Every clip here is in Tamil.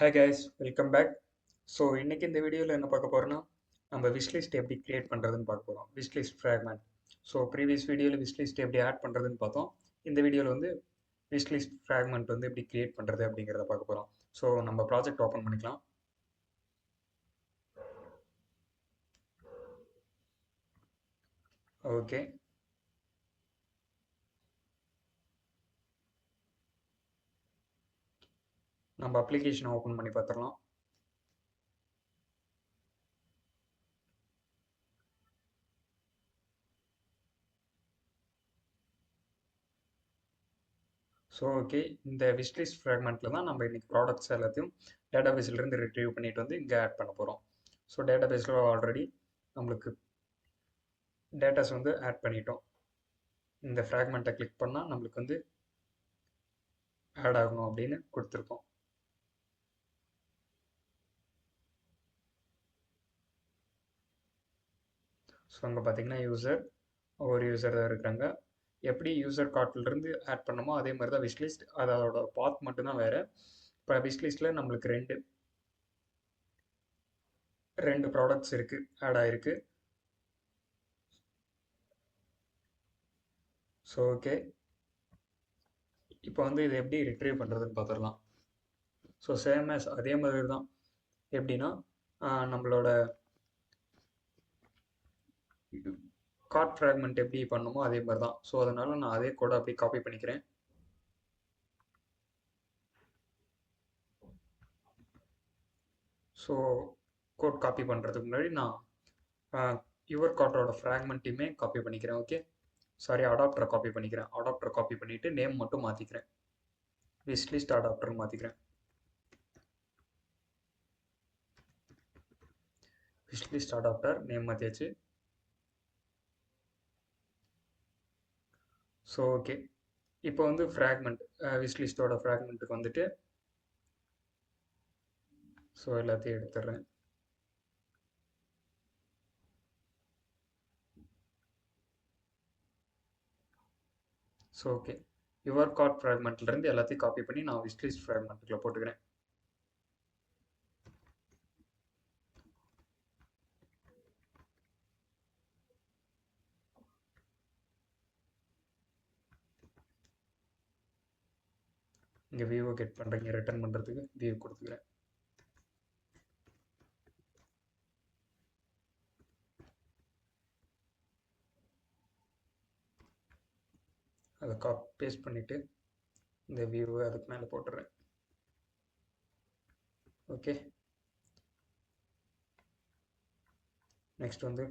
Hi guys, welcome back. So இன்னைக்கு இந்த வீடியோவில் என்ன பார்க்க போகிறோன்னா, நம்ம விஷ்லிஸ்ட் எப்படி கிரியேட் பண்ணுறதுன்னு பார்க்க போகிறோம். Wishlist fragment. ஸோ ப்ரீவியஸ் வீடியோவில் விஷ்லிஸ்ட் எப்படி ஆட் பண்ணுறதுன்னு பார்த்தோம். இந்த வீடியோவில் வந்து விஷ்லிஸ்ட் ஃப்ராக்மெண்ட் வந்து எப்படி கிரியேட் பண்ணுறது அப்படிங்கிறத பார்க்க போகிறோம். ஸோ நம்ம ப்ராஜெக்ட் ஓப்பன் பண்ணிக்கலாம். ஓகே, நம்ம அப்ளிகேஷனை ஓப்பன் பண்ணி பார்த்துடலாம். ஸோ ஓகே, இந்த விஷ்லிஸ்ட் ஃப்ராக்மெண்ட்டில் தான் நம்ம இன்னைக்கு ப்ராடக்ட்ஸ் எல்லாத்தையும் டேட்டாபேஸ்லேருந்து ரிட்ரீவ் பண்ணிட்டு வந்து இங்கே ஆட் பண்ண போகிறோம். ஸோ டேட்டாபேஸில் ஆல்ரெடி நம்மளுக்கு டேட்டாஸ் வந்து ஆட் பண்ணிட்டோம். இந்த ஃப்ராக்மெண்ட்டை கிளிக் பண்ணால் நம்மளுக்கு வந்து ஆட் ஆகணும் அப்படின்னு கொடுத்துருக்கோம். ஸோ அங்கே பார்த்தீங்கன்னா ஒரு யூசர் தான் இருக்கிறாங்க. எப்படி யூசர் கார்ட்லேருந்து ஆட் பண்ணமோ அதே மாதிரி தான் விஷ்லிஸ்ட், அதோட பாத் மட்டும்தான் வேறு. இப்போ விஷ்லிஸ்ட்டில் நம்மளுக்கு ரெண்டு ப்ராடக்ட்ஸ் இருக்குது, ஆட் ஆகிருக்கு. ஸோ ஓகே, இப்போ வந்து இது எப்படி ரிட்ரீவ் பண்ணுறதுன்னு பார்த்துடலாம். ஸோ சேம் ஆஸ் அதே மாதிரி தான். எப்படின்னா நம்மளோட கார்ட் ஃப்ராக்மெண்ட் எப்படி பண்ணுமோ அதே மாதிரி தான். ஸோ அதனால் நான் அதே கோடை அப்படியே காப்பி பண்ணிக்கிறேன். ஸோ கோட் காப்பி பண்ணுறதுக்கு முன்னாடி நான் யுவர் கார்ட்டோட ஃப்ராக்மெண்ட்டையுமே காப்பி பண்ணிக்கிறேன். ஓகே, சாரி, அடாப்டரை காப்பி பண்ணிக்கிறேன். அடாப்டரை காப்பி பண்ணிவிட்டு நேம் மட்டும் மாற்றிக்கிறேன். விஷ்லிஸ்ட் அடாப்டர்னு மாற்றிக்கிறேன். விஷ்லிஸ்ட் அடாப்டர் நேம் மாற்றியாச்சு. ஸோ ஓகே, இப்போ வந்து ஃப்ராக்மெண்ட் விஷ்லிஸ்ட்டோட ஃப்ராக்மெண்ட்டுக்கு வந்துட்டு ஸோ எல்லாத்தையும் எடுத்துடுறேன். ஸோ ஓகே, யுவர் கார்ட் ஃப்ராக்மெண்ட்லேருந்து எல்லாத்தையும் காப்பி பண்ணி நான் விஷ்லிஸ்ட் ஃப்ராக்மெண்ட்டுக்குள்ள போட்டுக்கிறேன். இங்கே வியூவை கெட் பண்ணுறீங்க, ரிட்டர்ன் பண்ணுறதுக்கு வியூ கொடுத்துக்கிறேன். அதை பேஸ்ட் பண்ணிவிட்டு இந்த வியூவை அதுக்கு மேலே போட்டுறேன். ஓகே, நெக்ஸ்ட் வந்து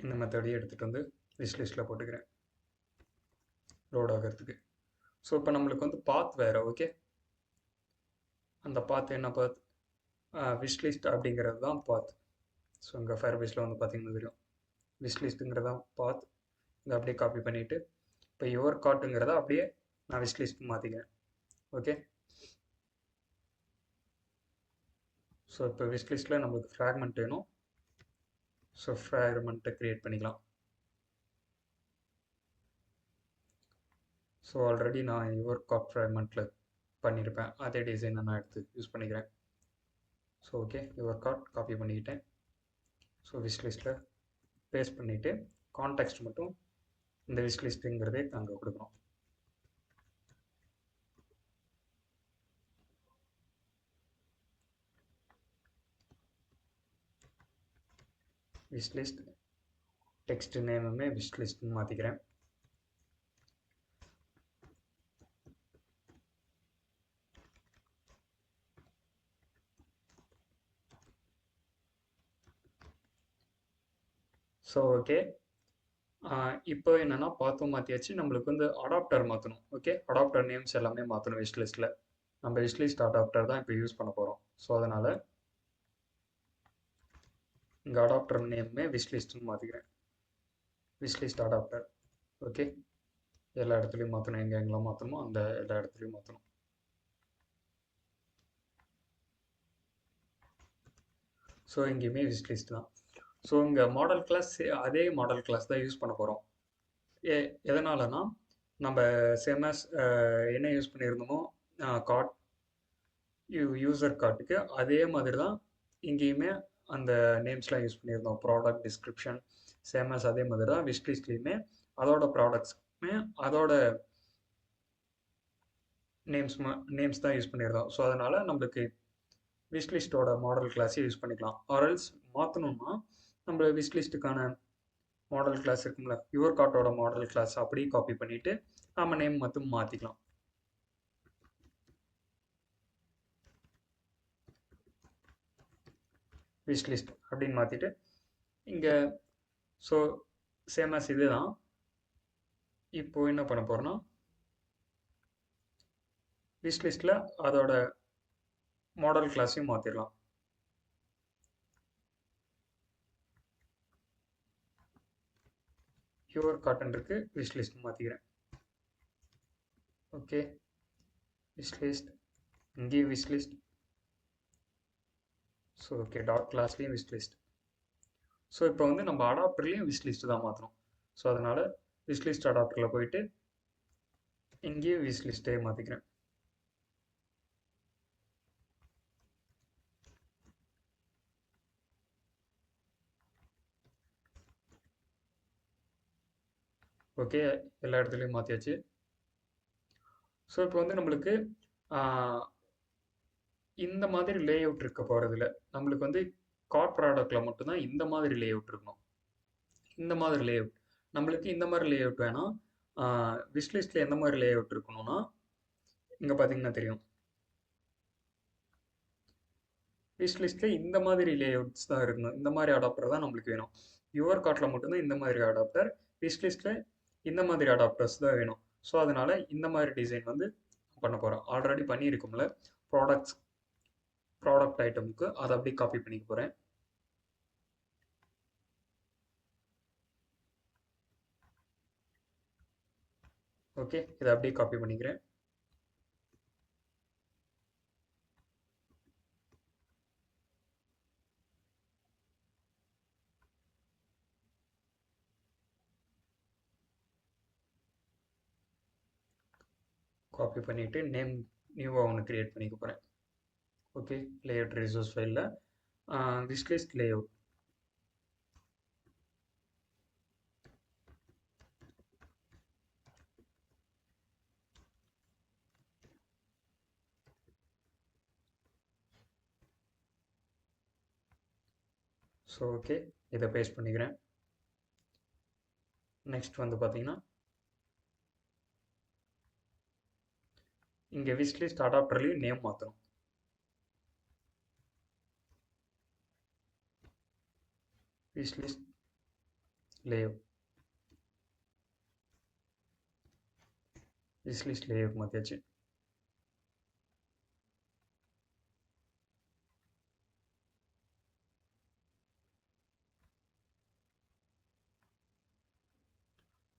இந்த மெத்தடையும் எடுத்துகிட்டு வந்து விஷ்லிஸ்ட்டில் போட்டுக்கிறேன் லோட் ஆகிறதுக்கு. ஸோ இப்போ நம்மளுக்கு வந்து பாத் வேறு. ஓகே, அந்த பாத் என்ன பாத்? விஷ்லிஸ்ட் அப்படிங்கிறது தான் பாத். ஸோ இங்கே ஃபயர்பேஸில் வந்து பார்த்தீங்கன்னா தெரியும், விஷ்லிஸ்ட்டுங்கிறது தான் பாத். இதை அப்படியே காப்பி பண்ணிவிட்டு இப்போ யுவர் கார்ட்டுங்கிறத அப்படியே நான் விஷ்லிஸ்ட் மாற்றிக்கிறேன். ஓகே, ஸோ இப்போ விஷ்லிஸ்ட்டில் நம்மளுக்கு ஃப்ராக்மெண்ட் வேணும். ஸோ ஃப்ராக்மெண்ட்டை க்ரியேட் பண்ணிக்கலாம். ஸோ ஆல்ரெடி நான் யுவர் கார்ட் ஃப்ராக்மெண்ட்டில் பண்ணியிருப்பேன், அதே டிசைனை நான் எடுத்து யூஸ் பண்ணிக்கிறேன். So okay, your card copy பண்ணிக்கிட்டேன். ஸோ விஷ்லிஸ்ட்டில் பேஸ்ட் பண்ணிவிட்டு கான்டெக்ஸ்ட் மட்டும் இந்த விஷ்லிஸ்ட்டுங்கிறதே அங்கே கொடுக்கணும். விஷ்லிஸ்ட் டெக்ஸ்ட் நேமுமே விஷ்லிஸ்ட்னு மாற்றிக்கிறேன். ஸோ ஓகே, இப்போ என்னென்னா பாத்தும் மாற்றியாச்சு. நம்மளுக்கு வந்து அடாப்டர் மாற்றணும். ஓகே, அடாப்டர் நேம்ஸ் எல்லாமே மாற்றணும் விஷ்லிஸ்ட்டில். நம்ம விஷ்லிஸ்ட் அடாப்டர் தான் இப்போ யூஸ் பண்ண போகிறோம். ஸோ அதனால் இங்கே அடாப்டர் நேமே விஷ்லிஸ்ட்னு மாற்றிக்கிறேன். Wishlist adapter. ஓகே, எல்லா இடத்துலையும் மாற்றணும், எங்கெங்கெல்லாம் மாற்றணுமோ அந்த எல்லா இடத்துலையும் மாற்றணும். ஸோ இங்கேயுமே விஷ்லிஸ்ட் தான். ஸோ இங்கே மாடல் கிளாஸ் அதே மாடல் கிளாஸ் தான் யூஸ் பண்ண போகிறோம். எதனாலனா நம்ம சேம் ஆஸ் என்ன யூஸ் பண்ணியிருந்தோமோ கார்ட் யூசர் கார்ட்டுக்கு அதே மாதிரி தான் இங்கேயுமே அந்த நேம்ஸ்லாம் யூஸ் பண்ணியிருந்தோம். ப்ராடக்ட் டிஸ்கிரிப்ஷன் சேமஸ் அதே மாதிரி தான் விஷ்லிஸ்ட்லேயுமே அதோட ப்ராடக்ட்ஸ்க்குமே அதோட நேம்ஸ் தான் யூஸ் பண்ணியிருந்தோம். ஸோ அதனால் நம்மளுக்கு விஷ்லிஸ்ட்டோட மாடல் கிளாஸை யூஸ் பண்ணிக்கலாம். ஆர்எல்ஸ் மாற்றணும்னா நம்ம விஷ்லிஸ்ட்டுக்கான மாடல் கிளாஸ் இருக்கும்ல, யுவர் கார்ட்டோட மாடல் கிளாஸ் அப்படியே காப்பி பண்ணிவிட்டு நம்ம நேம் மட்டும் மாற்றிக்கலாம். விஷ்லிஸ்ட் அப்படின்னு மாற்றிட்டு இங்கே ஸோ சேமஸ் இது தான். இப்போ என்ன பண்ண போகிறோன்னா விஷ்லிஸ்ட்டில் அதோட மாடல் கிளாஸையும் மாற்றிடலாம். யுவர் காட்டன் இருக்கு, விஷ்லிஸ்ட் மாற்றிக்கிறேன். ஓகே, விஷ்லிஸ்ட் இங்கேயும் விஷ்லிஸ்ட். ஸோ ஓகே, டாட் கிளாஸ்லேயும் விஷ்லிஸ்ட். ஸோ இப்போ வந்து நம்ம அடாப்டர்லேயும் விஷ்லிஸ்ட் தான் மாற்றணும். ஸோ அதனால் விஷ்லிஸ்ட் அடாப்டரில் போயிட்டு இங்கேயும் விஷ்லிஸ்ட்டே மாற்றிக்கிறேன். ஓகே, எல்லா இடத்துலையும் மாற்றியாச்சு. ஸோ இப்போ வந்து நம்மளுக்கு இந்த மாதிரி லே அவுட் இருக்க போகிறதில்ல. நம்மளுக்கு வந்து கார்ட் ப்ராடக்டில் மட்டும்தான் இந்த மாதிரி லே அவுட் இருக்கணும். இந்த மாதிரி லே அவுட் நம்மளுக்கு இந்த மாதிரி லே அவுட் வேணாம். விஷ்லிஸ்ட்டில் எந்த மாதிரி லே அவுட் இருக்கணும்னா இங்கே பார்த்தீங்கன்னா தெரியும். விஷ்லிஸ்ட்டில் இந்த மாதிரி லே அவுட்ஸ் தான் இருக்கணும். இந்த மாதிரி அடாப்டர் தான் நம்மளுக்கு வேணும். யுவர் கார்ட்டில் மட்டும்தான் இந்த மாதிரி அடாப்டர், விஷ்லிஸ்ட்டில் இந்த மாதிரி அடாப்டர்ஸ் தான் வேணும். ஸோ அதனால் இந்த மாதிரி டிசைன் வந்து பண்ண போகிறேன். ஆல்ரெடி பண்ணியிருக்கும்ல ப்ராடக்ட் ஐட்டமுக்கு அதை அப்படியே காப்பி பண்ணிக்க போகிறேன். ஓகே, இதை அப்படியே காப்பி பண்ணிக்கிறேன். காப்பி பண்ணிவிட்டு நேம் நியூவாக ஒன்று க்ரியேட் பண்ணிக்க போகிறேன். ஓகே, லேஅவுட் ரிசோர்ஸ் ஃபைலில் விஷ்லிஸ்ட் லேஅவுட். ஸோ ஓகே, இதை பேஸ்ட் பண்ணிக்கிறேன். நெக்ஸ்ட் வந்து பார்த்தீங்கன்னா இங்கே விஷ்லிஸ்ட் அடாப்டர்லேயும் நேம் மாற்றணும். விஷ்லிஸ்ட் லேஅவுட் விஷ்லிஸ்ட் லேஅவுட் மாற்றியாச்சு.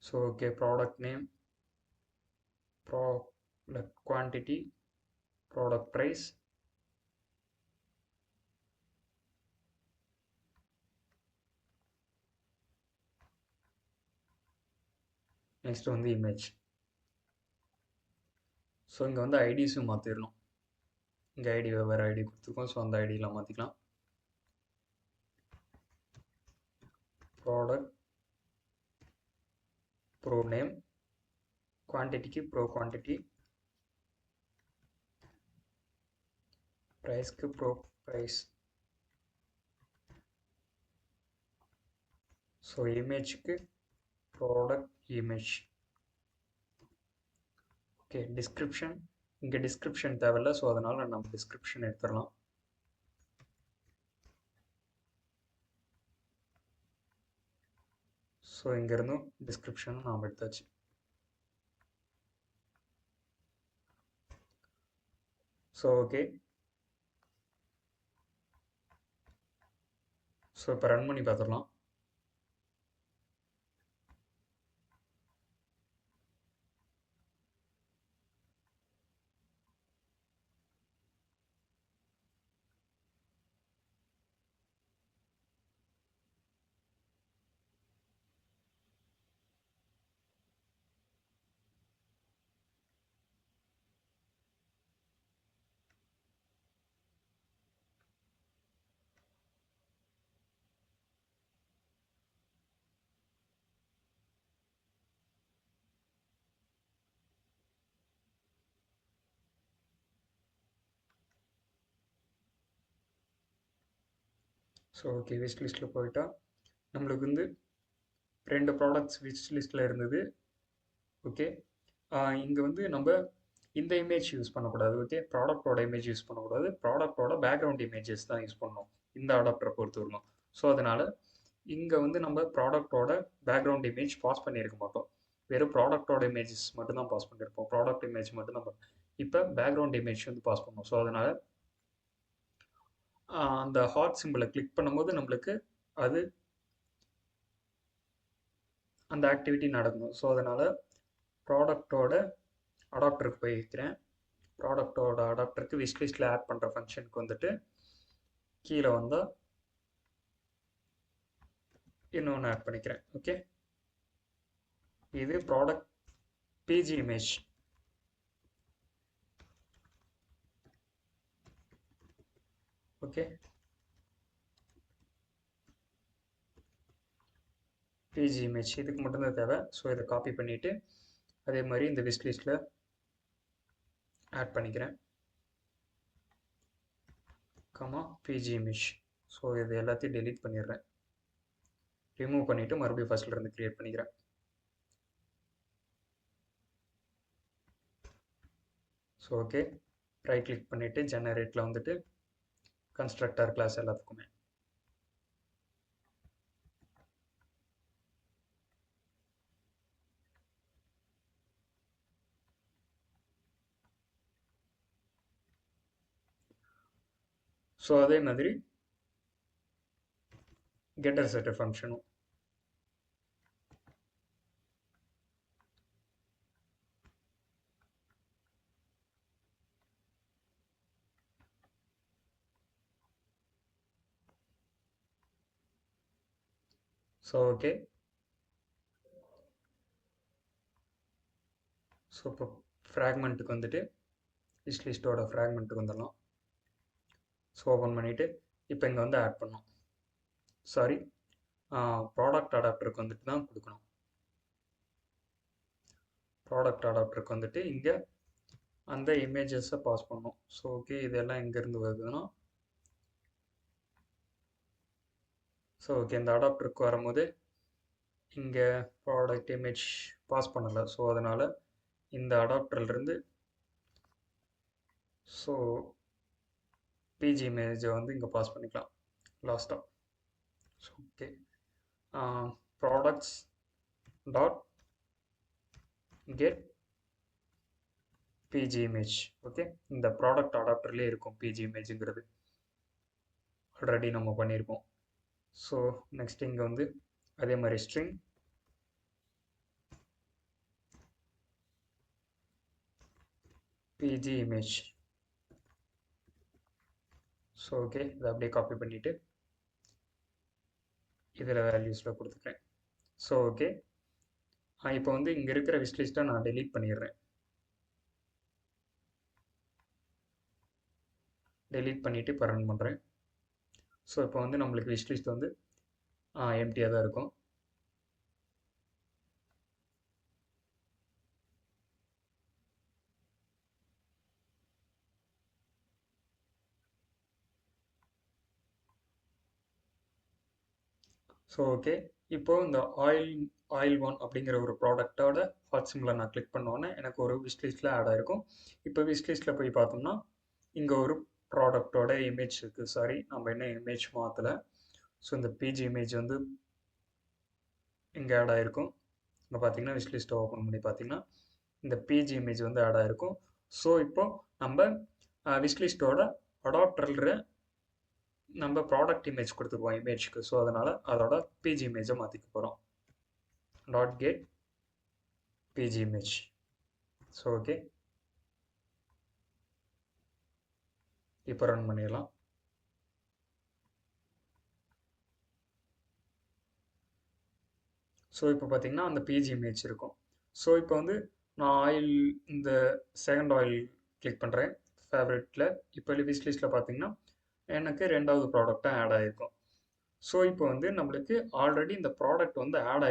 So okay, product name, product quantity, product price, next வந்து இமேஜ். ஸோ இங்கே வந்து ஐடிஸும் மாற்றிடணும். இங்கே ஐடி வேறு ஐடி கொடுத்துருக்கோம். ஸோ அந்த ஐடியெலாம் மாற்றிக்கலாம். ப்ராடக்ட் ப்ரோ நேம், குவான்டிட்டிக்கு ப்ரோ குவான்டிட்டி, ப்ரைஸ்க்கு ப்ரோ ப்ரைஸ். ஸோ இமேஜுக்கு ப்ராடக்ட் இமேஜ். ஓகே, டிஸ்கிரிப்ஷன் இங்கே டிஸ்கிரிப்ஷன் தேவையில்லை. ஸோ அதனால் நம்ம டிஸ்கிரிப்ஷன் எடுத்துடலாம். ஸோ இங்கேருந்தும் டிஸ்கிரிப்ஷனும் நாம் எடுத்தாச்சு. ஸோ ஓகே, ஸோ இப்போ ரன் பண்ணி பார்த்துடலாம். ஸோ ஓகே, விஷ் லிஸ்ட்டில் போயிட்டா நம்மளுக்கு வந்து 2 ப்ராடக்ட்ஸ் விஷ் லிஸ்ட்டில் இருந்தது. ஓகே, இங்கே வந்து நம்ம இந்த இமேஜ் யூஸ் பண்ணக்கூடாது. ஓகே, ப்ராடக்டோட இமேஜ் யூஸ் பண்ணக்கூடாது. ப்ராடக்டோட பேக்ரவுண்ட் இமேஜஸ் தான் யூஸ் பண்ணணும் இந்த அடாப்டரை பொறுத்து வரணும். ஸோ அதனால் இங்கே வந்து நம்ம ப்ராடக்டோட பேக்ரவுண்ட் இமேஜ் பாஸ் பண்ணியிருக்க மாட்டோம். வெறும் ப்ராடக்டோட இமேஜஸ் மட்டும் தான் பாஸ் பண்ணியிருப்போம். ப்ராடக்ட் இமேஜ் மட்டும் தான் இப்போ பேக்ரவுண்ட் இமேஜ் வந்து பாஸ் பண்ணோம். ஸோ அதனால் அந்த ஹார்ட் சிம்பிளை கிளிக் பண்ணும்போது நம்மளுக்கு அது அந்த ஆக்டிவிட்டி நடக்கணும். ஸோ அதனால் ப்ராடக்டோட அடாப்டருக்கு போய் வைக்கிறேன். ப்ராடக்டோட அடாப்டருக்கு விஷ் லிஸ்ட்டில் ஆட் பண்ணுற ஃபங்க்ஷனுக்கு வந்துட்டு கீழே வந்தால் இன்னொன்று ஆட் பண்ணிக்கிறேன். ஓகே, இது product BG image. Okay, BG image இதுக்கு மட்டும்தான் தேவை. ஸோ இதை காப்பி பண்ணிவிட்டு அதே மாதிரி இந்த விஷ் லிஸ்ட்டில் ஆட் பண்ணிக்கிறேன். Comma PG image. ஸோ இது எல்லாத்தையும் டெலீட் பண்ணிடுறேன். ரிமூவ் பண்ணிவிட்டு மறுபடியும் ஃபஸ்ட்லேருந்து க்ரியேட் பண்ணிக்கிறேன். ஸோ ஓகே, ரைட் கிளிக் பண்ணிவிட்டு ஜெனரேட்டில் வந்துட்டு கன்ஸ்ட்ரக்டர் கிளாஸ் எல்லாத்துக்குமே ஸோ அதே மாதிரி கெட்டர் செட்டர் ஃபங்க்ஷனும் ஸோ ஓகே. ஸோ இப்போ ஃப்ராக்மெண்ட்டுக்கு வந்துட்டு விஷ் லிஸ்ட்டோட ஃப்ராக்மெண்ட்டுக்கு வந்துடலாம். ஸோ ஓப்பன் பண்ணிவிட்டு இப்போ இங்கே வந்து ஆட் பண்ணோம். சாரி, ப்ராடக்ட் அடாப்டருக்கு வந்துட்டு தான் கொடுக்கணும். ப்ராடக்ட் அடாப்டருக்கு வந்துட்டு இங்கே அந்த இமேஜஸை பாஸ் பண்ணணும். ஸோ ஓகே, இதெல்லாம் எங்கேருந்து வருதுன்னா, ஸோ ஓகே இந்த அடாப்டருக்கு வரும்போது இங்கே ப்ராடக்ட் இமேஜ் பாஸ் பண்ணலை. ஸோ அதனால் இந்த அடாப்டர்லேருந்து ஸோ பிஜி இமேஜை வந்து இங்கே பாஸ் பண்ணிக்கலாம் லாஸ்ட்டாக. So okay, products dot get BG image. Okay, இந்த ப்ராடக்ட் அடாப்டர்லேயே இருக்கும் பிஜி இமேஜுங்கிறது, ஆல்ரெடி நம்ம பண்ணியிருக்கோம். ஸோ நெக்ஸ்ட் இங்கே வந்து அதே மாதிரி string BG image. So okay, இதை அப்படியே காப்பி பண்ணிவிட்டு இதில் வேல்யூஸில் கொடுத்துக்கிறேன். ஸோ ஓகே, இப்போ வந்து இங்கே இருக்கிற விஷ் லிஸ்ட்டை நான் டெலீட் பண்ணிடுறேன். டெலீட் பண்ணிவிட்டு இப்போ ரன் பண்ணுறேன். ஸோ இப்போ வந்து நம்மளுக்கு விஷ் லிஸ்ட் வந்து எம்டியாக தான் இருக்கும். ஸோ ஓகே, இப்போது இந்த ஆயில் ஒன் அப்படிங்கிற ஒரு ப்ராடக்டோட ஹாட் சிம்பிளை நான் கிளிக் பண்ணோன்னே எனக்கு ஒரு விஷ் லிஸ்ட்டில் ஆட் ஆகிருக்கும். இப்போ விஷ் லிஸ்ட்டில் போய் பார்த்தோம்னா இங்கே ஒரு ப்ராடக்டோட இமேஜ் இருக்குது. சாரி, நம்ம என்ன இமேஜ் மாற்றலை. ஸோ இந்த பிஜி இமேஜ் வந்து இங்கே ஆட் ஆகிருக்கும். இங்கே பார்த்தீங்கன்னா விஷ் லிஸ்ட்டை ஓப்பன் பண்ணி பார்த்தீங்கன்னா இந்த பிஜி இமேஜ் வந்து ஆட் ஆகிருக்கும். ஸோ இப்போ நம்ம விஷ் லிஸ்ட்டோட அடாப்டரில் நம்ம ப்ராடக்ட் இமேஜ் கொடுத்துருவோம் இமேஜ்க்கு. ஸோ அதனால் அதோட பிஜி இமேஜை மாற்றிக்க போகிறோம். Dot get BG image. So okay, இப்போ ரன் பண்ணிடலாம். ஸோ இப்போ பார்த்தீங்கன்னா அந்த பிஜி இமேஜ் இருக்கும். ஸோ இப்போ வந்து நான் ஆயில் இந்த செகண்ட் ஆயில் கிளிக் பண்ணுறேன் ஃபேவரட்டில். இப்போ விஷ் லிஸ்ட்டில் பார்த்தீங்கன்னா எனக்கு 2வது ப்ராடக்டாக ஆட் ஆகிருக்கும். ஸோ இப்போ வந்து நம்மளுக்கு ஆல்ரெடி இந்த ப்ராடக்ட் வந்து ஆட்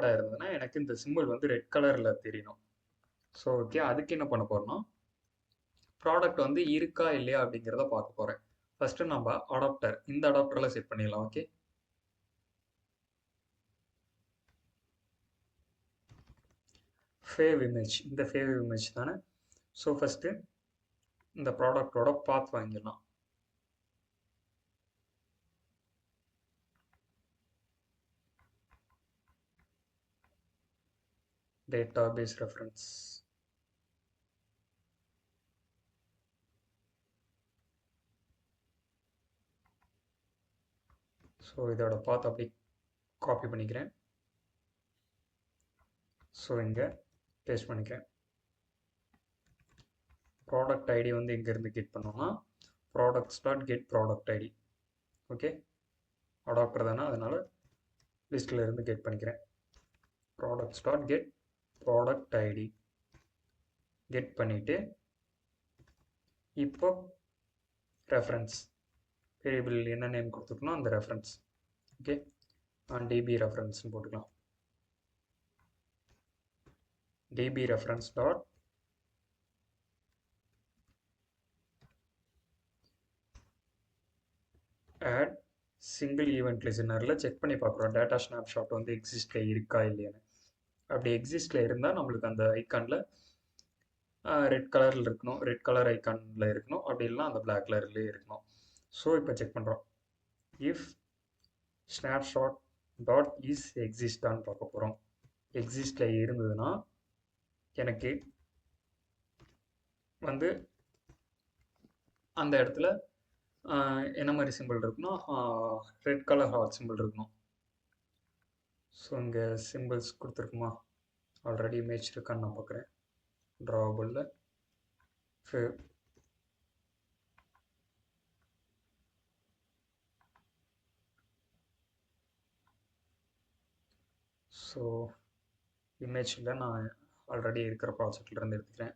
ஆகிருந்ததுன்னா எனக்கு இந்த சிம்பிள் வந்து ரெட் கலரில் தெரியணும். ஸோ ஓகே, அதுக்கு என்ன பண்ண போகிறோம்னா ப்ராடக்ட் வந்து இருக்கா இல்லையா அப்படிங்கிறத பார்க்க போகிறேன். ஃபஸ்ட்டு நம்ம அடாப்டர் இந்த அடாப்டரில் செட் பண்ணிடலாம். ஓகே, ஃபேவ் இமேஜ், இந்த ஃபேவ் இமேஜ் தானே. ஸோ ஃபஸ்ட்டு இந்த ப்ராடக்டோட பாத் வாங்கிடலாம். Database reference. ஸோ இதோட பாத் அப்படி காப்பி பண்ணிக்கிறேன். ஸோ இங்கே பேஸ்ட் பண்ணிக்கிறேன். ப்ராடக்ட் ஐடி வந்து இங்கேருந்து கெட் பண்ணோம்னா products dot get product ID. Okay, adapter தானே, அதனால் லிஸ்ட்டில் இருந்து கெட் பண்ணிக்கிறேன். Products dot get product ID get பண்ணிவிட்டு இப்போ ரெஃபரன்ஸ் வேரியபிள் என்ன நேம் கொடுத்துக்கணும் அந்த ரெஃபரன்ஸ். ஓகே, டிபி ரெஃபரன்ஸ்னு போட்டுக்கலாம். DB reference dot add single event லிசனரில் செக் பண்ணி பார்க்குறோம் டேட்டா ஸ்னாப்ஷாட் வந்து எக்ஸிஸ்டில் இருக்கா இல்லையான்னு. அப்படி எக்ஸிஸ்டில் இருந்தால் நம்மளுக்கு அந்த ஐக்கானில் ரெட் கலரில் இருக்கணும், ரெட் கலர் ஐக்கானில் இருக்கணும், அப்படி இல்லைனா அந்த பிளாக் கலர்லேயே இருக்கணும். ஸோ இப்போ செக் பண்ணுறோம். இஃப் ஸ்னாப்ஷாட் டாட் இஸ் எக்ஸிஸ்டான்னு பார்க்க போகிறோம். எக்ஸிஸ்டில் இருந்ததுன்னா எனக்கு வந்து அந்த இடத்துல என்ன மாதிரி சிம்பிள் இருக்குன்னா ரெட் கலர் ஹார்ட் சிம்பிள் இருக்கணும். ஸோ இங்கே சிம்பிள்ஸ் கொடுத்துருக்குமா, ஆல்ரெடி இமேஜ் இருக்கான்னு நான் பார்க்குறேன். ட்ராவபிளில் ஸோ இமேஜில் நான் ஆல்ரெடி இருக்கிற ப்ராஜெக்ட்லேருந்து எடுத்துக்கிறேன்.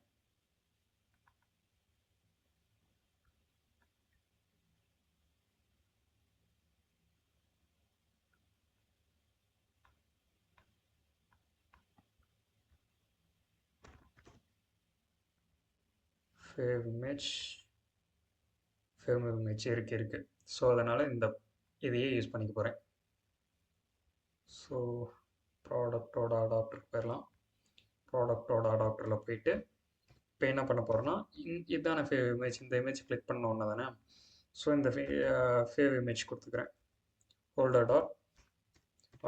ஃபேவ் இமேஜ் இருக்கு. ஸோ அதனால் இதையே யூஸ் பண்ணிக்க போகிறேன். ஸோ ப்ராடக்டோட அடாப்டர் போயிடலாம். ப்ராடக்டோட அடாப்டரில் போயிட்டு இப்போ என்ன பண்ண போகிறோன்னா இதுதானே ஃபேவ் இமேஜ், இந்த இமேஜ் கிளிக் பண்ண ஒன்று தானே. ஸோ இந்த ஃபேவ் இமேஜ் கொடுத்துக்கிறேன். ஹோல்டர் டாட்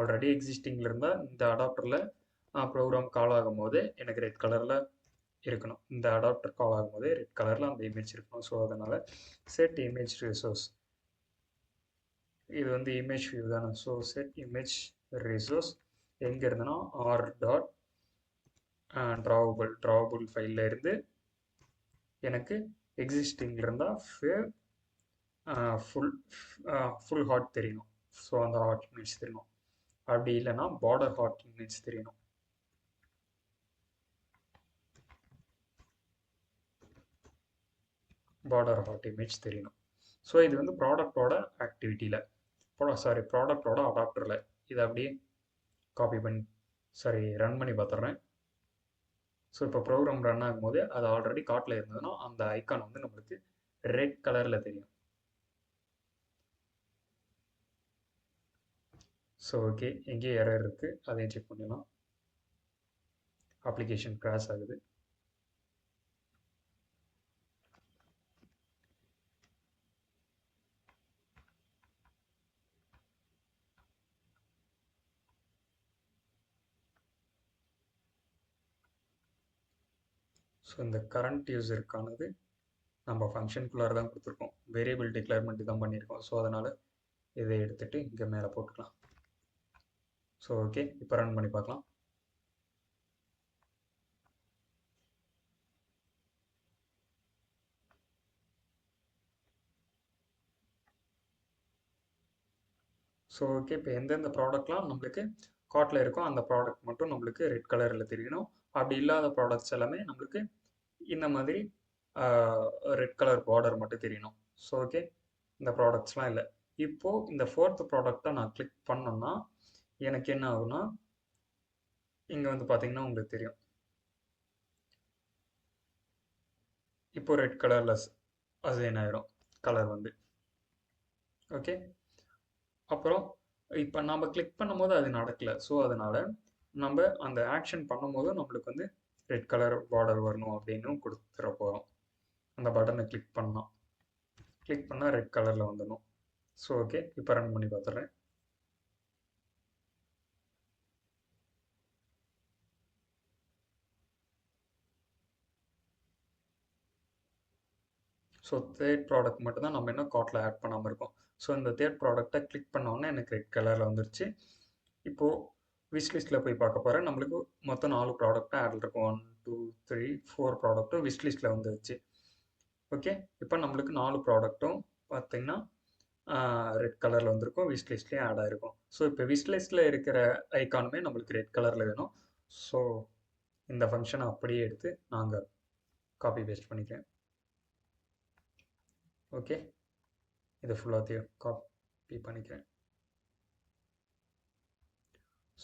ஆல்ரெடி எக்ஸிஸ்டிங்கில் இருந்தால் இந்த அடாப்டரில் ப்ரோக்ராம் கால் ஆகும் போது எனக்கு ரெட் கலரில் இருக்கணும். இந்த அடாப்டர் கால் ஆகும்போது ரெட் கலரில் அந்த இமேஜ் இருக்கணும். ஸோ அதனால் செட் இமேஜ் ரிசோர்ஸ், இது வந்து இமேஜ் வியூ தானே. ஸோ செட் இமேஜ் ரிசோர்ஸ் எங்கே இருந்ததுன்னா ஆர் டாட் ட்ராவபிள் ஃபைலில் இருந்து எனக்கு எக்ஸிஸ்டிங்கில் இருந்தால் ஃபுல் ஹார்ட் தெரியணும். ஸோ அந்த ஹார்ட் இமேஜ் தெரியணும். அப்படி இல்லைன்னா பார்டர் ஹார்ட் இமேஜ் தெரியணும். பார்டர் ஹார்ட் இமேஜ் தெரியணும். ஸோ இது வந்து ப்ராடக்டோட ஆக்டிவிட்டியில் ப்ராடக்டோட அடாப்டரில் இதை அப்படியே காப்பி பண்ணி ரன் பண்ணி பார்த்துட்றேன். ஸோ இப்போ ப்ரோக்ராம் ரன் ஆகும்போது அது ஆல்ரெடி கார்ட்டில் இருந்ததுன்னா அந்த ஐக்கான் வந்து நம்மளுக்கு ரெட் கலரில் தெரியும். ஸோ ஓகே, எங்கேயும் எரர் இருக்குது, அதையும் செக் பண்ணிடலாம். அப்ளிகேஷன் கிராஷ் ஆகுது. ஸோ இந்த கரண்ட் யூஸருக்கானது நம்ம ஃபங்க்ஷனுக்குள்ளார தான் கொடுத்துருக்கோம், வேரியபிள் டிக்ளேர்மெண்ட் தான் பண்ணியிருக்கோம். ஸோ அதனால் இதை எடுத்துகிட்டு இங்கே மேலே போட்டுக்கலாம். ஸோ ஓகே, இப்போ ரன் பண்ணி பார்க்கலாம். ஸோ ஓகே, இப்போ எந்தெந்த ப்ராடக்ட்லாம் நம்மளுக்கு கார்ட்டில் இருக்கோ அந்த ப்ராடக்ட் மட்டும் நம்மளுக்கு ரெட் கலரில் தெரியணும். அப்படி இல்லாத ப்ராடக்ட்ஸ் எல்லாமே நம்மளுக்கு இந்த மாதிரி ரெட் கலர் பார்டர் மட்டும் தெரியணும். ஸோ ஓகே, இந்த ப்ராடக்ட்ஸ்லாம் இல்லை. இப்போது இந்த 4th ப்ராடக்டை நான் கிளிக் பண்ணோன்னா எனக்கு என்ன ஆகுனா, இங்கே வந்து பார்த்தீங்கன்னா உங்களுக்கு தெரியும், இப்போ ரெட் கலரில் அசைன் ஆயிரும் கலர் வந்து. ஓகே. அப்புறம் இப்போ நம்ம கிளிக் பண்ணும்போது அது நடக்கல. ஸோ அதனால நம்ம அந்த ஆக்ஷன் பண்ணும்போது நம்மளுக்கு வந்து ரெட் கலர் பார்டர் வரணும் அப்படின்னு கொடுத்துட போகிறோம். அந்த பட்டனை கிளிக் பண்ணோம், கிளிக் பண்ணால் ரெட் கலரில் வந்துடும். ஸோ ஓகே, இப்போ ரன் பண்ணி பார்த்துட்றேன். ஸோ தேர்ட் ப்ராடக்ட் மட்டும் தான் நம்ம இன்னும் கார்ட்டில் ஆட் பண்ணாமல் இருக்கோம். ஸோ இந்த தேர்ட் ப்ராடக்ட்டை கிளிக் பண்ணோன்னே எனக்கு ரெட் கலரில் வந்துருச்சு. இப்போது விஷ் லிஸ்ட்டில் போய் பார்க்க போகிறேன். நம்மளுக்கு மொத்தம் 4 ப்ராடக்ட்டும் ஆட் இருக்கும். 1 2 3 4 ப்ராடக்ட்டும் விஷ் லிஸ்ட்டில் வந்துருச்சு. ஓகே, இப்போ நம்மளுக்கு 4 ப்ராடக்ட்டும் பார்த்தீங்கன்னா ரெட் கலரில் வந்திருக்கும், விஷ் லிஸ்ட்லேயும் ஆட் ஆகிருக்கும். ஸோ இப்போ விஷ் லிஸ்ட்டில் இருக்கிற ஐக்கானுமே நம்மளுக்கு ரெட் கலரில் வேணும். ஸோ இந்த ஃபங்க்ஷனை அப்படியே எடுத்து நாங்கள் காப்பி பேஸ்ட் பண்ணிக்கிறேன். ஓகே, இது ஃபுல்லாத்தையும் காப்பி பண்ணிக்கிறேன்.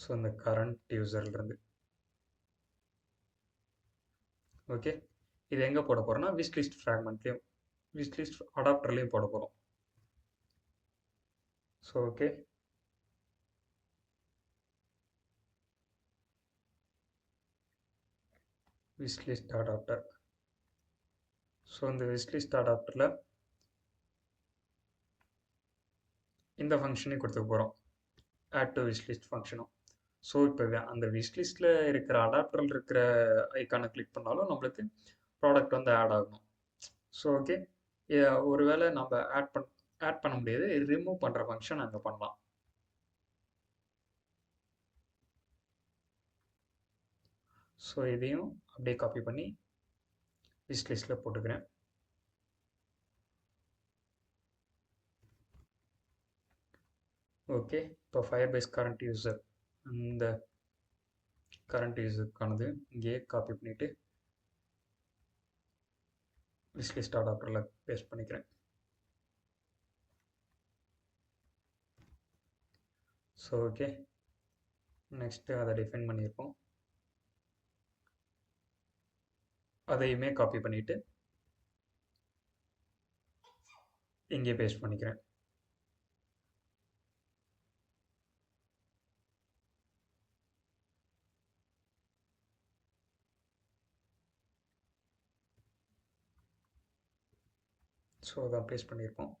ஸோ இந்த கரண்ட் யூசர்லேருந்து ஓகே, இது எங்கே போட போகிறோன்னா விஷ் லிஸ்ட் ஃப்ராக்மெண்ட்லேயும் விஷ் லிஸ்ட் அடாப்டர்லேயும் போட போகிறோம். So okay, wish list adapter. So இந்த விஷ் லிஸ்ட் அடாப்டரில் இந்த ஃபங்க்ஷனையும் கொடுத்துக்க போகிறோம், ஆட் டு விஷ் லிஸ்ட் ஃபங்க்ஷனும். ஸோ இப்போ அந்த விஷ் லிஸ்ட்டில் இருக்கிற அடாப்டரில் இருக்கிற ஐக்கானை கிளிக் பண்ணாலும் நம்மளுக்கு ப்ராடக்ட் வந்து ஆட் ஆகணும். ஸோ ஓகே, ஒருவேளை நம்ம ஆட் பண்ண முடியாது, ரிமூவ் பண்ணுற ஃபங்க்ஷன் அங்கே பண்ணலாம். ஸோ இதையும் அப்படியே காப்பி பண்ணி விஷ் லிஸ்ட்டில் போட்டுக்கிறேன். ஓகே, இப்போ ஃபயர்பேஸ் கரண்ட் யூசர், அந்த கரண்ட் யூசருக்கானது இங்கேயே காப்பி பண்ணிவிட்டு விஷ் லிஸ்ட் அடாப்டரில் பேஸ்ட் பண்ணிக்கிறேன். ஸோ ஓகே, நெக்ஸ்ட்டு அதை டிஃபைன் பண்ணியிருக்கோம், அதையுமே காப்பி பண்ணிவிட்டு இங்கே பேஸ்ட் பண்ணிக்கிறேன். ஸோ அதான் பேஸ்ட் பண்ணியிருக்கோம்.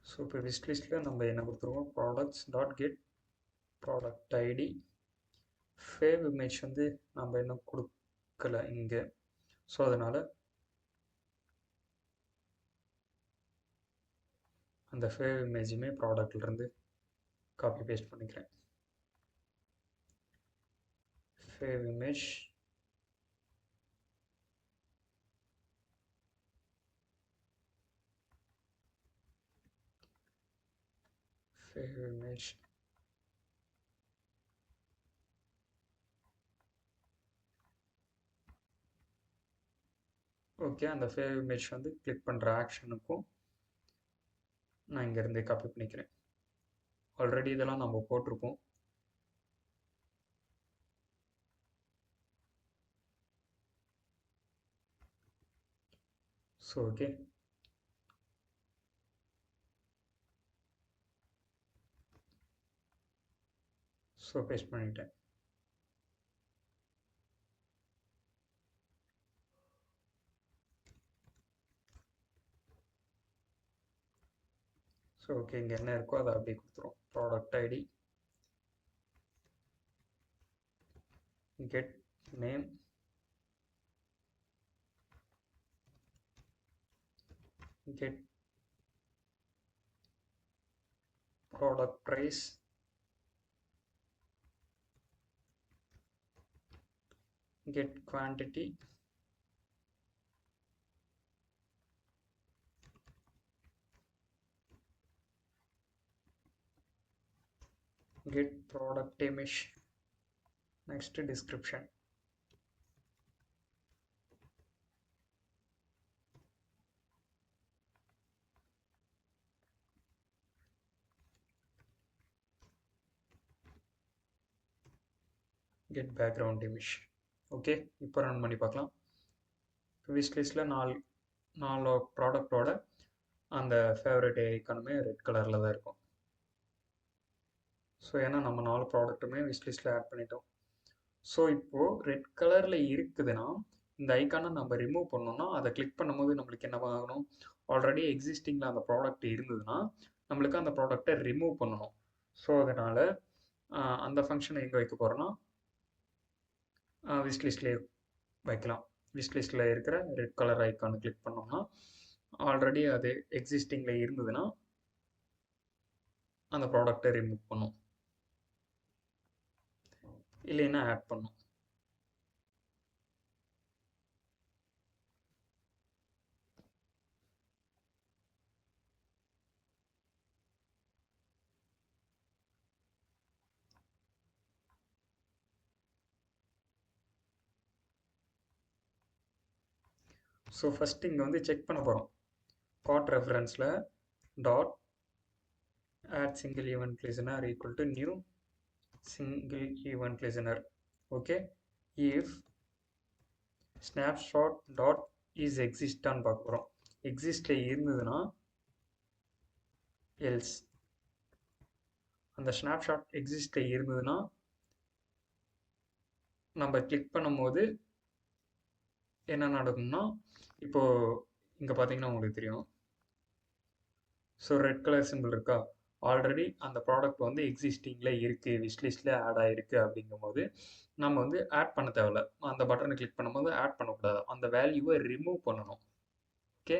ஸோ இப்போ விஷ் லிஸ்ட்டில் நம்ம என்ன கொடுத்துருவோம், products dot get product ID. Fav image வந்து நம்ம இன்னும் கொடுக்கல இங்கே. ஸோ அதனால் அந்த ஃபேவ் இமேஜுமே ப்ராடக்ட்லேருந்து காப்பி பேஸ்ட் பண்ணிக்கிறேன். Fav image fav image okay, அந்த ஃபேவ் இமேஜ் வந்து கிளிக் பண்ணுற ஆக்ஷனுக்கும் நான் இங்கேருந்தே காப்பி பண்ணிக்கிறேன். ஆல்ரெடி இதெல்லாம் நம்ம போட்டிருக்கோம். ஸோ ஓகே, ஸோ பேஸ்ட் பண்ணிட்டேன். ஸோ ஓகே, இங்கே என்ன இருக்கோ அதை அப்படியே கொடுத்துரும். Product ID, get name, get product price, get quantity, get product image, next description. Get background image. Okay, இப்போ ரன் பண்ணி பார்க்கலாம். விஷ் லிஸ்ட்டில் நாலு ப்ராடக்டோட அந்த ஃபேவரட் ஐக்கானுமே ரெட் கலரில் தான் இருக்கும். ஸோ ஏன்னா நம்ம 4 ப்ராடக்ட்டுமே விஷ் லிஸ்ட்டில் ஆட் பண்ணிட்டோம். ஸோ இப்போது ரெட் கலரில் இருக்குதுன்னா இந்த ஐக்கானை நம்ம ரிமூவ் பண்ணோம்னா அதை கிளிக் பண்ணும்போது நம்மளுக்கு என்ன ஆகணும், ஆல்ரெடி எக்ஸிஸ்டிங்கில் அந்த ப்ராடக்ட் இருந்ததுன்னா நம்மளுக்கு அந்த ப்ராடக்டை ரிமூவ் பண்ணணும். ஸோ அதனால் அந்த ஃபங்க்ஷனை எங்கே வைக்க போகிறோன்னா விஷ் லிஸ்ட்லேயே வைக்கலாம். விஷ் லிஸ்ட்டில் இருக்கிற ரெட் கலர் ஐக்கானை கிளிக் பண்ணோம்னா ஆல்ரெடி அது எக்ஸிஸ்டிங்கில் இருந்ததுன்னா அந்த ப்ராடக்டை ரிமூவ் பண்ணும், இல்லைன்னா ஆட் பண்ணும். ஸோ ஃபஸ்ட்டு இங்கே வந்து செக் பண்ண போகிறோம். கார்ட் ரெஃபரன்ஸில் dot add single event listener equal to new single event listener. Okay, if snapshot dot is எக்ஸிஸ்டான்னு பார்க்க போகிறோம். எக்ஸிஸ்டில் இருந்ததுன்னா எல்ஸ், அந்த ஸ்னாப்ஷாட் எக்ஸிஸ்டில் இருந்ததுன்னா நம்ம கிளிக் பண்ணும்போது என்ன நடக்கும்னா, இப்போது இங்கே பார்த்தீங்கன்னா உங்களுக்கு தெரியும். ஸோ ரெட் கலர் சிம்பிள் இருக்கா, ஆல்ரெடி அந்த ப்ராடக்ட் வந்து எக்ஸிஸ்டிங்கில் இருக்குது, விஷ்லிஸ்ட்டில் ஆட் ஆகிருக்கு. அப்படிங்கும்போது நம்ம வந்து ஆட் பண்ண தேவையில்ல. அந்த பட்டனை கிளிக் பண்ணும்போது ஆட் பண்ணக்கூடாது, அந்த வேல்யூவை ரிமூவ் பண்ணணும். ஓகே,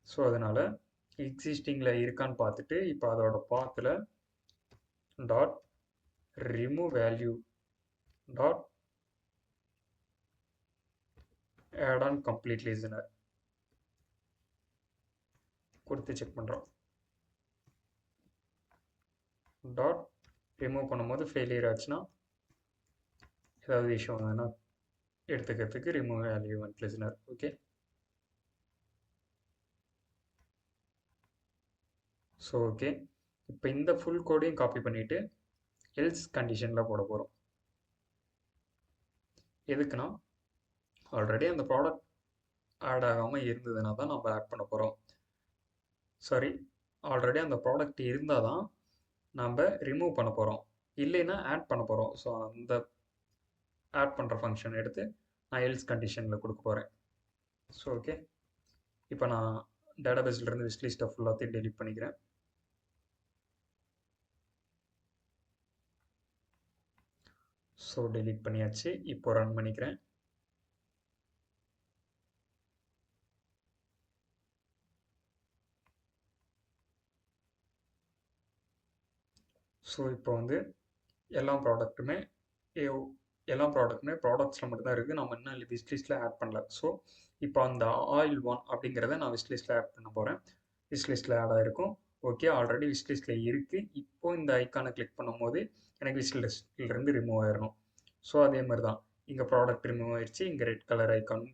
ஸோ அதனால் எக்ஸிஸ்டிங்கில் இருக்கான்னு பார்த்துட்டு இப்போ அதோட பாத்தில் dot remove value dot add on complete listener கொடுத்து செக் பண்ணுறோம். டாட் ரிமூவ் பண்ணும்போது ஃபெயிலியர் ஆச்சுன்னா ஏதாவது இஷ்யூ வந்ததுன்னா எடுத்துக்கிறதுக்கு remove value event listener. Okay, so okay, இப்போ இந்த ஃபுல் கோடையும் காப்பி பண்ணிவிட்டு எல்ஸ் கண்டிஷனில் போட போகிறோம். எதுக்குன்னா ஆல்ரெடி அந்த ப்ராடக்ட் ஆட் ஆகாமல் இருந்ததுன்னா தான் நம்ம ஆட் பண்ண போகிறோம். சாரி, ஆல்ரெடி அந்த ப்ராடக்ட் இருந்தால் தான் நம்ம ரிமூவ் பண்ண போகிறோம், இல்லைன்னா ஆட் பண்ண போகிறோம். ஸோ அந்த ஆட் பண்ணுற ஃபங்க்ஷன் எடுத்து நான் எல்ஸ் கண்டிஷனில் கொடுக்க போகிறேன். ஸோ ஓகே, இப்போ நான் டேட்டாபேஸ்லேருந்து விஷ் லிஸ்ட்டை ஃபுல்லாத்தையும் டெலிட் பண்ணிக்கிறேன். ஸோ டெலிட் பண்ணியாச்சு. இப்போ ரன் பண்ணிக்கிறேன். ஸோ இப்போ வந்து எல்லா ப்ராடக்ட்டுமே ப்ராடக்ட்ஸில் மட்டும்தான் இருக்குது, நம்ம இன்னும் விஷ் லிஸ்ட்டில் ஆட் பண்ணல. ஸோ இப்போ அந்த ஆயில் ஒன் அப்படிங்கிறத நான் விஷ் லிஸ்ட்டில் ஆட் பண்ண போகிறேன். விஷ் லிஸ்ட்டில் ஆட் ஆகிருக்கும். ஓகே, ஆல்ரெடி விஷ் லிஸ்ட்டில் இருக்குது. இப்போ இந்த ஐக்கானை கிளிக் பண்ணும்போது எனக்கு விஷ் லிஸ்ட்லேருந்து ரிமூவ் ஆயிடணும். ஸோ அதே மாதிரி தான் இங்கே ப்ராடக்ட் ரிமூவ் ஆயிடுச்சு. இங்கே ரெட் கலர் ஐக்கான்,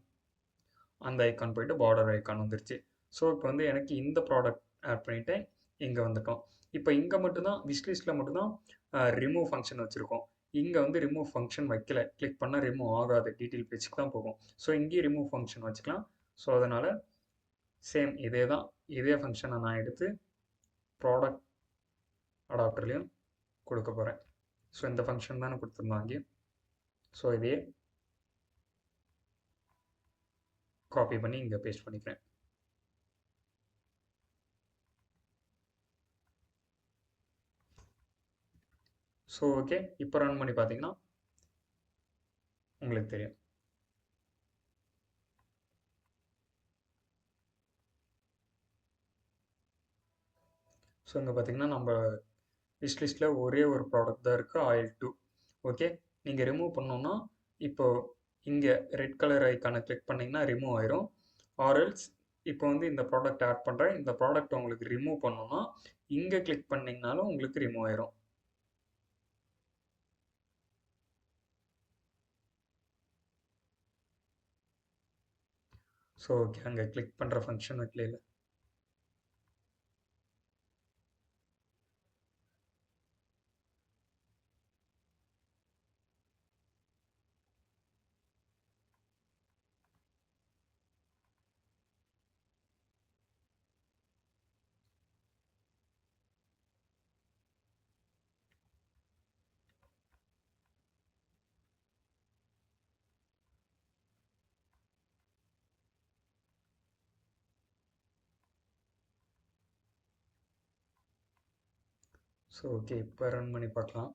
அந்த ஐக்கான் போயிட்டு பார்டர் ஐக்கான் வந்துருச்சு. ஸோ இப்போ வந்து எனக்கு இந்த ப்ராடக்ட் ஆட் பண்ணிவிட்டேன், இங்கே வந்துட்டோம். இப்போ இங்கே மட்டும்தான் விஷ் லிஸ்ட்டில் மட்டும்தான் ரிமூவ் ஃபங்க்ஷன் வச்சுருக்கோம். இங்கே வந்து ரிமூவ் ஃபங்க்ஷன் வைக்கல, கிளிக் பண்ணால் ரிமூவ் ஆகாது, டீட்டெயில் பேஜுக்கு தான் போகும். ஸோ இங்கேயும் ரிமூவ் ஃபங்க்ஷன் வச்சுக்கலாம். ஸோ அதனால் சேம் இதே ஃபங்க்ஷனை நான் எடுத்து ப்ராடக்ட் அடாப்டர்லேயும் கொடுக்க போகிறேன். ஸோ இந்த ஃபங்க்ஷன் தானே கொடுத்துருந்தோம் அங்கேயும். ஸோ இதையே காப்பி பண்ணி இங்கே பேஸ்ட் பண்ணிக்கிறேன். ஸோ ஓகே, இப்போ ரன் பண்ணி பார்த்தீங்கன்னா உங்களுக்கு தெரியும். ஸோ இங்கே பார்த்தீங்கன்னா நம்ம விஷ் லிஸ்ட்டில் ஒரே ஒரு ப்ராடக்ட் தான் இருக்குது, ஆயில் 2. ஓகே, நீங்கள் ரிமூவ் பண்ணோன்னா இப்போது இங்கே ரெட் கலர் ஐக்கானை கிளிக் பண்ணிங்கன்னா ரிமூவ் ஆயிரும். ஆர்எல்ஸ் இப்போ வந்து இந்த ப்ராடக்ட் ஆட் பண்ணுறேன், இந்த ப்ராடக்ட் உங்களுக்கு ரிமூவ் பண்ணோன்னா இங்கே கிளிக் பண்ணிங்கனாலும் உங்களுக்கு ரிமூவ் ஆயிரும். ஸோ ஓகே, அங்கே கிளிக் பண்ணுற ஃபங்க்ஷன் வைக்கல. ஸோ ஓகே, இப்போ ரன் பண்ணி பார்க்கலாம்.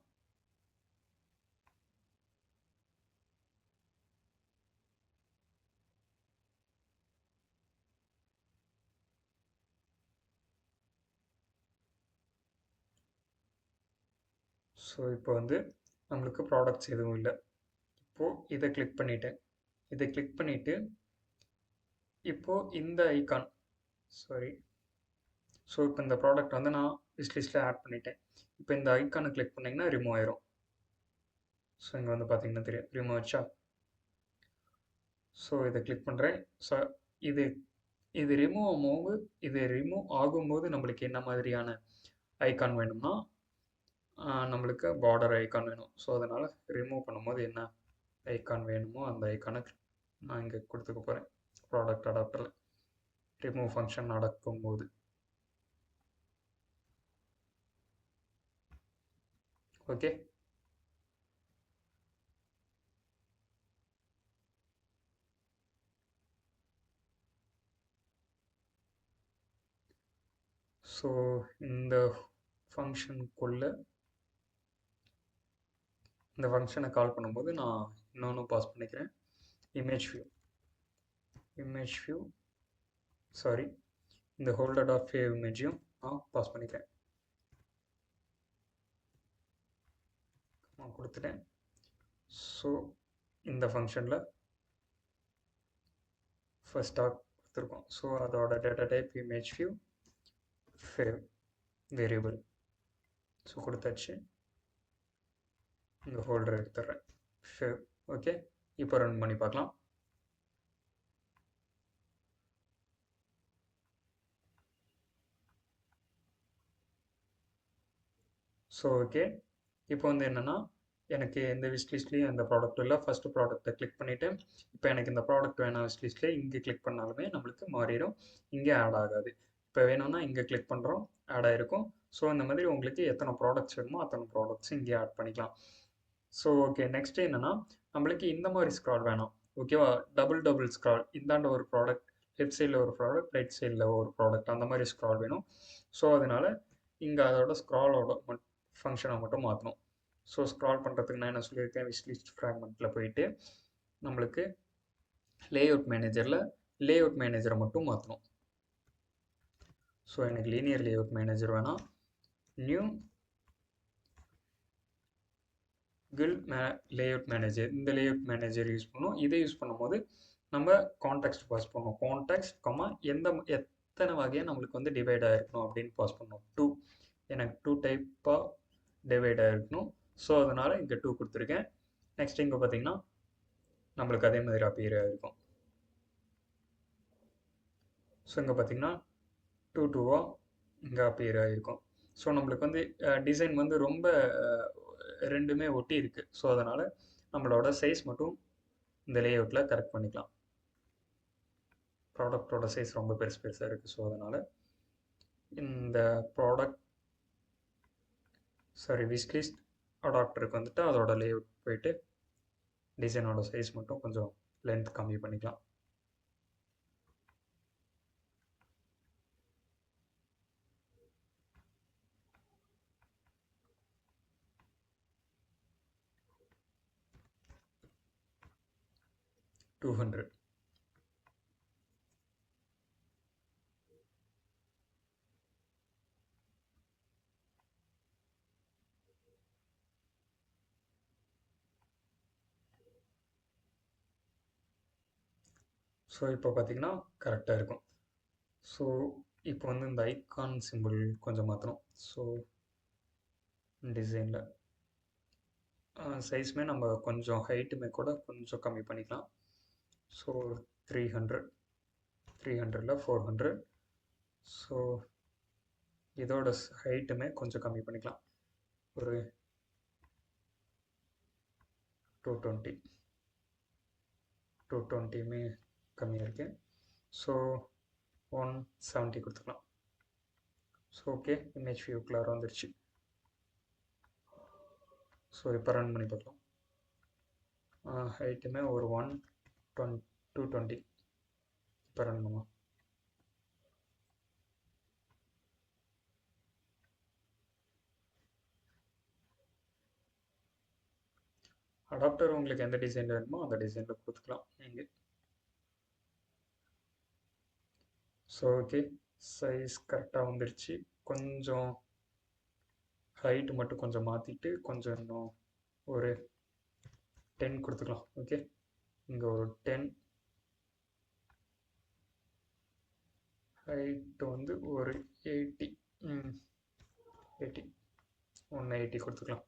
ஸோ இப்போ வந்து நம்மளுக்கு ப்ராடக்ட்ஸ் எதுவும் இல்லை. இப்போது இதை கிளிக் பண்ணிட்டேன். இதை கிளிக் பண்ணிவிட்டு இப்போது இந்த ஐகான், சாரி, ஸோ இப்போ இந்த ப்ராடக்ட் வந்து நான் விஷ்லிஸ்ட்டில் ஆட் பண்ணிட்டேன். இப்போ இந்த ஐக்கானை கிளிக் பண்ணிங்கன்னா ரிமூவ் ஆயிரும். ஸோ இங்கே வந்து பார்த்தீங்கன்னா தெரியும், ரிமூவ் ஆச்சா. ஸோ இதை கிளிக் பண்ணுறேன். ஸோ இது இது ரிமூவ் ஆகும்போது நம்மளுக்கு என்ன மாதிரியான ஐகான் வேணும்னா, நம்மளுக்கு பார்டர் ஐகான் வேணும். ஸோ அதனால் ரிமூவ் பண்ணும்போது என்ன ஐகான் வேணுமோ அந்த ஐக்கானை நான் இங்கே கொடுத்துக்க போகிறேன். ப்ராடக்ட் அடாப்டரில் ரிமூவ் ஃபங்க்ஷன் நடக்கும்போது. ஓகே, ஸோ இந்த ஃபங்க்ஷனுக்குள்ள இந்த ஃபங்க்ஷனை கால் பண்ணும்போது நான் இன்னொன்று பாஸ் பண்ணிக்கிறேன். இமேஜ் வியூ சாரி, இந்த ஹோல்டர் ஆஃப் இமேஜையும் நான் பாஸ் பண்ணிக்கிறேன். நான் கொடுத்துட்டேன். ஸோ இந்த ஃபங்க்ஷனில் ஃபர்ஸ்ட்டாக கொடுத்துருக்கோம். ஸோ அதோட data type image view fave variable. So கொடுத்தாச்சு. இந்த ஹோல்டர் எடுத்துடுறேன். ஃபேவ். ஓகே, இப்போ ரன் பண்ணி பார்க்கலாம். ஸோ ஓகே, இப்போ வந்து என்னென்னா, எனக்கு எந்த விஷ்லிஸ்ட்லேயும் எந்த ப்ராடக்ட் இல்லை. ஃபஸ்ட்டு ப்ராடக்ட்டை கிளிக் பண்ணிவிட்டு இப்போ எனக்கு இந்த ப்ராடக்ட் வேணாம் விஷ்லிஸ்ட்டில் இங்கே கிளிக் பண்ணாலுமே நம்மளுக்கு மாறிடும், இங்கே ஆட் ஆகாது. இப்போ வேணும்னா இங்கே கிளிக் பண்ணுறோம், ஆட் ஆகிருக்கும். ஸோ இந்த மாதிரி உங்களுக்கு எத்தனை ப்ராடக்ட்ஸ் வேணுமோ அத்தனை ப்ராடக்ட்ஸ் இங்கே ஆட் பண்ணிக்கலாம். ஸோ ஓகே, நெக்ஸ்ட்டு என்னென்னா, நம்மளுக்கு இந்த மாதிரி ஸ்க்ரால் வேணாம். ஓகேவா, டபுள் ஸ்க்ரால், இந்தாண்ட ஒரு ப்ராடக்ட், லெஃப்ட் சைடில் ஒரு ப்ராடக்ட், ரைட் சைடில் ஒரு ப்ராடக்ட், அந்த மாதிரி ஸ்க்ரால் வேணும். ஸோ அதனால் இங்கே அதோட ஸ்க்ராலோட ஃபங்க்ஷனை மட்டும் மாற்றணும். ஸோ ஸ்க்ரால் பண்ணுறதுக்கு நான் என்ன சொல்லியிருக்கேன், விஷ்லிஸ்ட் ஃப்ராக்மெண்ட்டில் போயிட்டு நம்மளுக்கு லேஅவுட் மேனேஜரை மட்டும் மாற்றணும். ஸோ எனக்கு லீனியர் லேஅவுட் மேனேஜர் வேணாம், நியூ லேஅவுட் மேனேஜர், இந்த லேஅவுட் மேனேஜர் யூஸ் பண்ணணும். இதை யூஸ் பண்ணும்போது நம்ம கான்டெக்ஸ்ட் பாஸ் பண்ணணும். கான்டெக்ஸ்ட் எத்தனை வகையாக நம்மளுக்கு வந்து டிவைட் ஆகிருக்கணும் அப்படின்னு பாஸ் பண்ணணும். 2, எனக்கு 2 டைப்பாக டிவைட் ஆகிருக்கணும். ஸோ அதனால் இங்கே 2 கொடுத்துருக்கேன். நெக்ஸ்ட் இங்கே பார்த்தீங்கன்னா நம்மளுக்கு அதே மாதிரி அப்பியர் ஆகிருக்கும். ஸோ இங்கே பார்த்தீங்கன்னா 2 இங்கே அப்பியர் ஆகிருக்கும். ஸோ நம்மளுக்கு வந்து டிசைன் வந்து ரொம்ப ரெண்டுமே ஒட்டி இருக்குது. ஸோ அதனால் நம்மளோட சைஸ் மட்டும் இந்த லேஅவுட்டில் கரெக்ட் பண்ணிக்கலாம். ப்ராடக்டோட சைஸ் ரொம்ப பெருசாக இருக்குது. ஸோ அதனால் இந்த விஷ்லிஸ்ட் அடாப்டருக்கு வந்துட்டு அதோட லேஅவுட் போயிட்டு டிசைனோட சைஸ் மட்டும் கொஞ்சம் லென்த் கம்மி பண்ணிக்கலாம். $200. ஸோ இப்போ பார்த்தீங்கன்னா கரெக்டாக இருக்கும். ஸோ இப்போ வந்து இந்த ஐகான் சிம்பிள் கொஞ்சம் மாற்றணும். ஸோ டிசைனில் சைஸுமே நம்ம கொஞ்சம் ஹைட்டுமே கூட கொஞ்சம் கம்மி பண்ணிக்கலாம். ஸோ 300ல் 400. ஸோ இதோட ஹைட்டுமே கொஞ்சம் கம்மி பண்ணிக்கலாம். ஒரு 220மே கம்மியாக இருக்கு. ஸோ 170 கொடுத்துக்கலாம். So okay, image view clear வந்துருச்சு. ஸோ இப்போ ரன் பண்ணி பார்க்கலாம். ஹைட்டுமே ஒரு 220. இப்போ ரன் பண்ணலாம். அடாப்டர் உங்களுக்கு எந்த டிசைனில் வேணுமோ அந்த டிசைனில் கொடுத்துக்கலாம் நீங்கள். ஸோ ஓகே, சைஸ் கரெக்டாக வந்துடுச்சு. கொஞ்சம் ஹைட்டு மட்டும் கொஞ்சம் மாற்றிட்டு கொஞ்சம் இன்னும் ஒரு 10 கொடுத்துக்கலாம். ஓகே, இங்கே ஒரு 10, ஹைட்டு வந்து ஒரு 80, 80, 180 கொடுத்துக்கலாம்.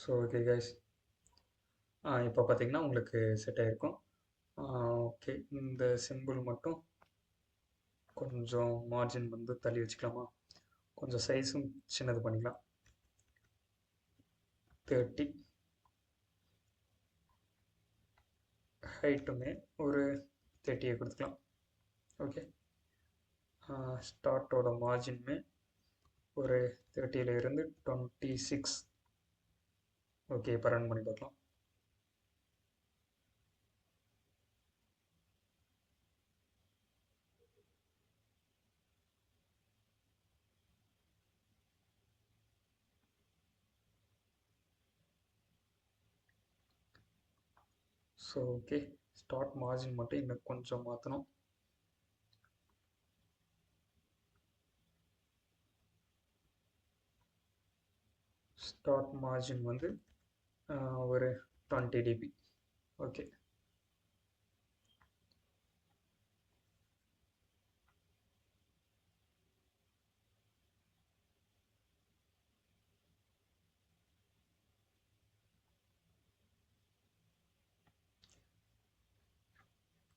ஸோ ஓகே கைஸ், இப்போ பார்த்தீங்கன்னா உங்களுக்கு செட் ஆகிருக்கும். ஓகே, இந்த சிம்பிள் மட்டும் கொஞ்சம் மார்ஜின் வந்து தள்ளி வச்சுக்கலாமா? கொஞ்சம் சைஸும் சின்னது பண்ணிக்கலாம். 30, ஹைட்டுமே ஒரு 30 கொடுத்துக்கலாம். ஓகே, ஸ்டார்ட்டோட மார்ஜினுமே ஒரு 30லேருந்து 26. ஓகே, இப்போ ரன் பண்ணி பார்க்கலாம். ஸோ ஓகே, ஸ்டார்ட் மார்ஜின் மட்டும் இன்னும் கொஞ்சம் மாற்றணும். ஸ்டார்ட் மார்ஜின் வந்து ஒரு 20 dB. ஓகே,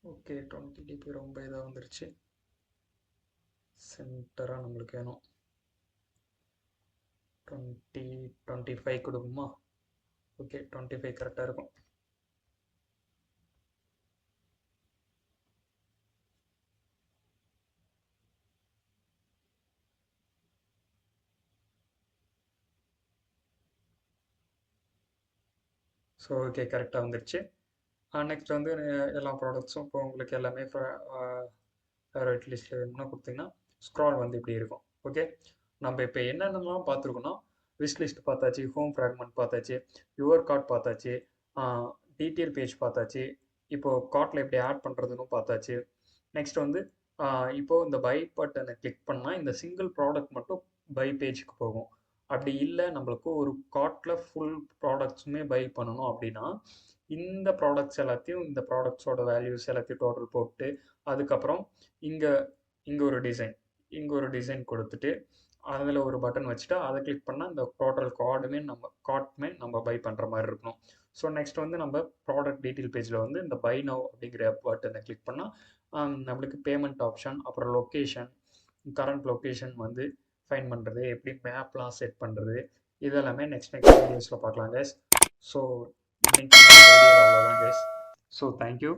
ஓகே 20 dB ரொம்ப இதாக வந்துருச்சு. சென்டராக நம்மளுக்கு வேணும். 20, 25 கொடுக்குமா? ஓகே, 25 கரெக்டாக இருக்கும். ஸோ ஓகே, கரெக்டாக வந்துடுச்சு. நெக்ஸ்ட் வந்து எல்லா ப்ராடக்ட்ஸும் இப்போ உங்களுக்கு எல்லாமே ஃபேவரட் லிஸ்ட்டில் வேணும்னா கொடுத்தீங்கன்னா ஸ்க்ரால் வந்து இப்படி இருக்கும். ஓகே, நம்ம இப்போ என்னென்னலாம் பார்த்துருக்கோன்னா விஷ் லிஸ்ட் பார்த்தாச்சு, ஹோம் ஃப்ராக்மெண்ட் பார்த்தாச்சு, யுவர் கார்ட் பார்த்தாச்சு, டீட்டெயில் பேஜ் பார்த்தாச்சு, இப்போது கார்ட்டில் எப்படி ஆட் பண்ணுறதுன்னு பார்த்தாச்சு. நெக்ஸ்ட் வந்து இப்போது இந்த பை பட்டனை கிளிக் பண்ணால் இந்த சிங்கிள் ப்ராடக்ட் மட்டும் பை பேஜுக்கு போகும். அப்படி இல்லை நம்மளுக்கு ஒரு கார்ட்டில் ஃபுல் ப்ராடக்ட்ஸுமே பை பண்ணணும் அப்படின்னா இந்த ப்ராடக்ட்ஸ் எல்லாத்தையும், இந்த ப்ராடக்ட்ஸோட வேல்யூஸ் எல்லாத்தையும் டோட்டல் போட்டு அதுக்கப்புறம் இங்கே இங்கே ஒரு டிசைன் கொடுத்துட்டு அதில் ஒரு பட்டன் வச்சுட்டு அதை கிளிக் பண்ணால் இந்த டோட்டல் கார்ட்டுமே நம்ம பை பண்ணுற மாதிரி இருக்கணும். ஸோ நெக்ஸ்ட் வந்து நம்ம ப்ராடக்ட் டீட்டெயில் பேஜில் வந்து இந்த பை நவ் அப்படிங்கிற பட்டனை கிளிக் பண்ணால் நம்மளுக்கு பேமெண்ட் ஆப்ஷன், அப்புறம் லொக்கேஷன், கரண்ட் லொக்கேஷன் வந்து ஃபைன் பண்ணுறது, எப்படி மேப்லாம் செட் பண்ணுறது, இதெல்லாமே நெக்ஸ்ட் வீடியோஸில் பார்க்கலாம் கைஸ். ஸோ இன்னைக்கு வீடியோ அவ்வளோதான் கைஸ். So thank you.